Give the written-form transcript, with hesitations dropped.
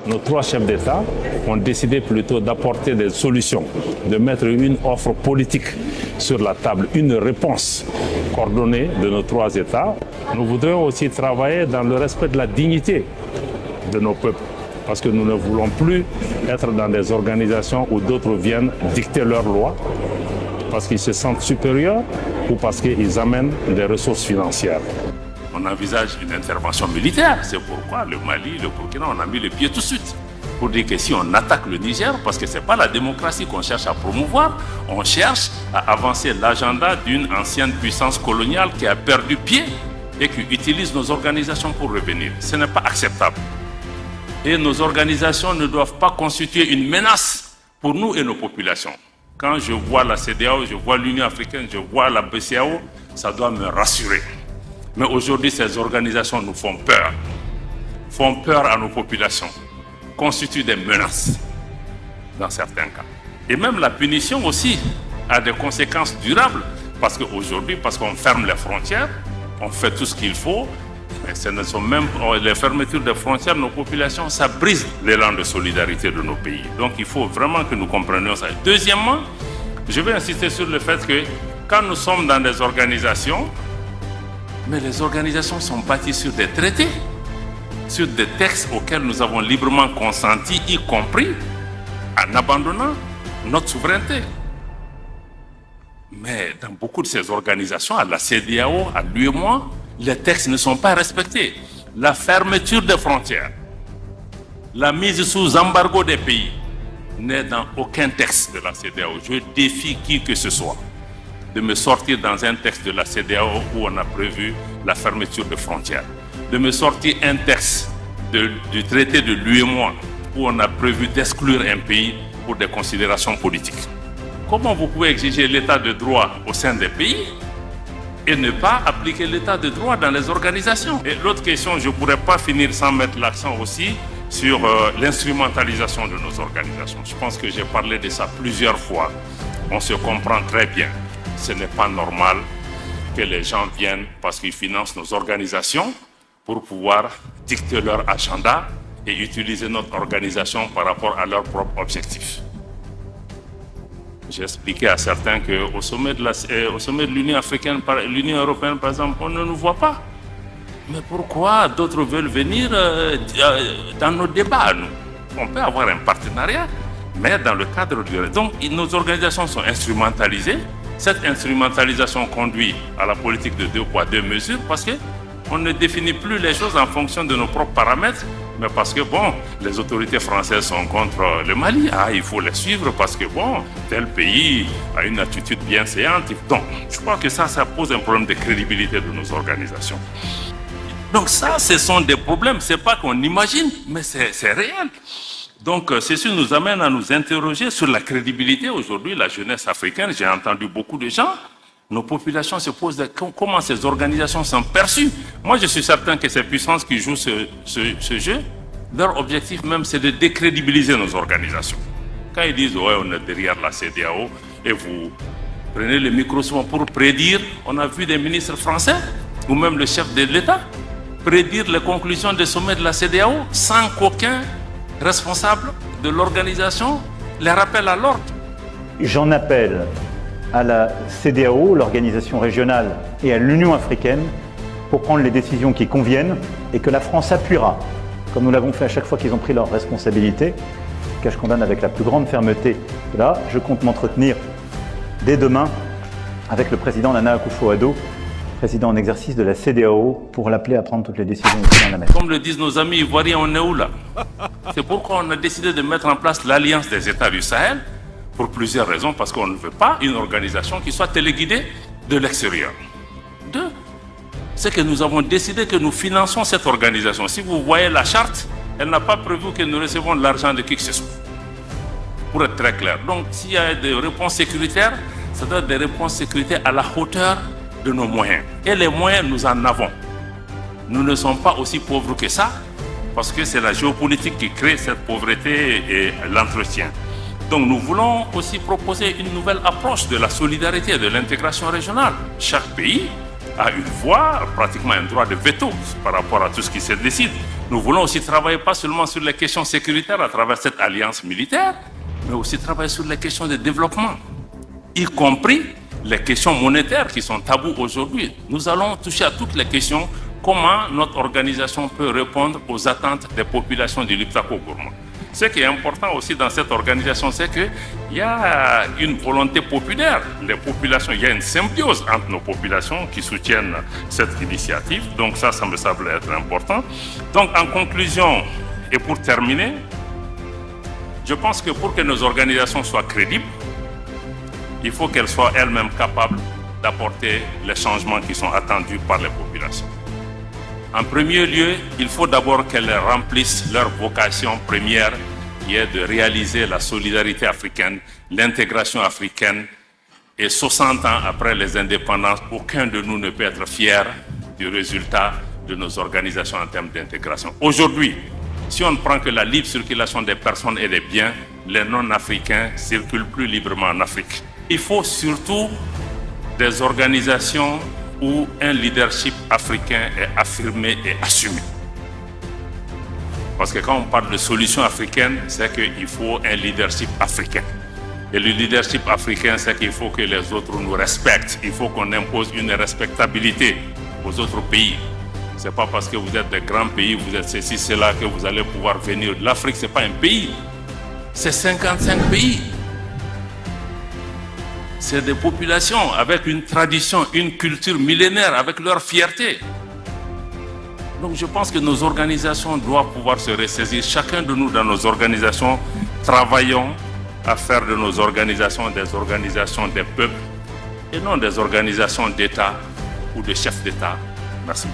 Nos trois chefs d'État ont décidé plutôt d'apporter des solutions, de mettre une offre politique sur la table, une réponse coordonnée de nos trois États. Nous voudrions aussi travailler dans le respect de la dignité de nos peuples, parce que nous ne voulons plus être dans des organisations où d'autres viennent dicter leurs lois, parce qu'ils se sentent supérieurs ou parce qu'ils amènent des ressources financières. On envisage une intervention militaire, c'est pourquoi le Mali, le Burkina, on a mis le pied tout de suite. Pour dire que si on attaque le Niger, parce que ce n'est pas la démocratie qu'on cherche à promouvoir, on cherche à avancer l'agenda d'une ancienne puissance coloniale qui a perdu pied et qui utilise nos organisations pour revenir. Ce n'est pas acceptable. Et nos organisations ne doivent pas constituer une menace pour nous et nos populations. Quand je vois la CEDEAO, je vois l'Union africaine, je vois la BCEAO, ça doit me rassurer. Mais aujourd'hui, ces organisations nous font peur à nos populations, constituent des menaces dans certains cas. Et même la punition aussi a des conséquences durables, parce qu'aujourd'hui, parce qu'on ferme les frontières, on fait tout ce qu'il faut, mais ce ne sont même les fermetures des frontières, nos populations, ça brise l'élan de solidarité de nos pays. Donc il faut vraiment que nous comprenions ça. Deuxièmement, je vais insister sur le fait que quand nous sommes dans des organisations, mais les organisations sont bâties sur des traités, sur des textes auxquels nous avons librement consenti, y compris en abandonnant notre souveraineté. Mais dans beaucoup de ces organisations, à la CEDEAO, à l'UEMOA, les textes ne sont pas respectés. La fermeture des frontières, la mise sous embargo des pays n'est dans aucun texte de la CEDEAO. Je défie qui que ce soit de me sortir dans un texte de la CEDEAO où on a prévu la fermeture de frontières, de me sortir un texte du traité de l'UEMOA où on a prévu d'exclure un pays pour des considérations politiques. Comment vous pouvez exiger l'état de droit au sein des pays et ne pas appliquer l'état de droit dans les organisations? Et l'autre question, je ne pourrais pas finir sans mettre l'accent aussi sur l'instrumentalisation de nos organisations. Je pense que j'ai parlé de ça plusieurs fois. On se comprend très bien. Ce n'est pas normal que les gens viennent parce qu'ils financent nos organisations pour pouvoir dicter leur agenda et utiliser notre organisation par rapport à leurs propres objectifs. J'ai expliqué à certains qu'au sommet de l'Union africaine, l'Union européenne par exemple, on ne nous voit pas. Mais pourquoi d'autres veulent venir dans nos débats? On peut avoir un partenariat, mais dans le cadre du... Donc nos organisations sont instrumentalisées. Cette instrumentalisation conduit à la politique de 2 poids 2 mesures parce qu'on ne définit plus les choses en fonction de nos propres paramètres, mais parce que bon, les autorités françaises sont contre le Mali. Ah, il faut les suivre parce que bon, tel pays a une attitude bienséante. Donc, je crois que ça pose un problème de crédibilité de nos organisations. Donc ça, ce sont des problèmes. C'est pas qu'on imagine, mais c'est réel. Donc, ceci nous amène à nous interroger sur la crédibilité. Aujourd'hui, la jeunesse africaine, j'ai entendu beaucoup de gens, nos populations se posent comment ces organisations sont perçues. Moi, je suis certain que ces puissances qui jouent ce jeu, leur objectif même, c'est de décrédibiliser nos organisations. Quand ils disent, ouais, on est derrière la CEDEAO, et vous prenez le micro souvent pour prédire, on a vu des ministres français, ou même le chef de l'État, prédire les conclusions des sommets de la CEDEAO sans qu'aucun responsable de l'organisation les rappelle à l'ordre. J'en appelle à la CEDEAO, l'organisation régionale, et à l'Union africaine pour prendre les décisions qui conviennent et que la France appuiera, comme nous l'avons fait à chaque fois qu'ils ont pris leurs responsabilités, que je condamne avec la plus grande fermeté. Là, je compte m'entretenir dès demain avec le président Nana Akufo-Addo, président en exercice de la CEDEAO, pour l'appeler à prendre toutes les décisions nécessaires à la mettre. Comme le disent nos amis ivoiriens, on est où là? C'est pourquoi on a décidé de mettre en place l'Alliance des États du Sahel, pour plusieurs raisons, parce qu'on ne veut pas une organisation qui soit téléguidée de l'extérieur. 2, c'est que nous avons décidé que nous finançons cette organisation. Si vous voyez la charte, elle n'a pas prévu que nous recevons de l'argent de qui que ce soit. Pour être très clair. Donc, s'il y a des réponses sécuritaires, ça doit être des réponses sécuritaires à la hauteur de nos moyens. Et les moyens, nous en avons. Nous ne sommes pas aussi pauvres que ça, parce que c'est la géopolitique qui crée cette pauvreté et l'entretien. Donc nous voulons aussi proposer une nouvelle approche de la solidarité et de l'intégration régionale. Chaque pays a une voix, pratiquement un droit de veto par rapport à tout ce qui se décide. Nous voulons aussi travailler pas seulement sur les questions sécuritaires à travers cette alliance militaire, mais aussi travailler sur les questions de développement, y compris les questions monétaires qui sont tabous aujourd'hui. Nous allons toucher à toutes les questions, comment notre organisation peut répondre aux attentes des populations du Liptako-Gourma. Ce qui est important aussi dans cette organisation, c'est qu'il y a une volonté populaire. Les populations, il y a une symbiose entre nos populations qui soutiennent cette initiative. Donc ça me semble être important. Donc en conclusion, et pour terminer, je pense que pour que nos organisations soient crédibles, il faut qu'elles soient elles-mêmes capables d'apporter les changements qui sont attendus par les populations. En premier lieu, il faut d'abord qu'elles remplissent leur vocation première, qui est de réaliser la solidarité africaine, l'intégration africaine. Et 60 ans après les indépendances, aucun de nous ne peut être fier du résultat de nos organisations en termes d'intégration. Aujourd'hui, si on ne prend que la libre circulation des personnes et des biens, les non-africains circulent plus librement en Afrique. Il faut surtout des organisations où un leadership africain est affirmé et assumé. Parce que quand on parle de solution africaine, c'est qu'il faut un leadership africain. Et le leadership africain, c'est qu'il faut que les autres nous respectent. Il faut qu'on impose une respectabilité aux autres pays. Ce n'est pas parce que vous êtes des grands pays, vous êtes ceci, cela, que vous allez pouvoir venir. L'Afrique, ce n'est pas un pays. C'est 55 pays. C'est des populations avec une tradition, une culture millénaire, avec leur fierté. Donc je pense que nos organisations doivent pouvoir se ressaisir. Chacun de nous dans nos organisations, travaillons à faire de nos organisations des organisations des peuples et non des organisations d'État ou de chefs d'État. Merci.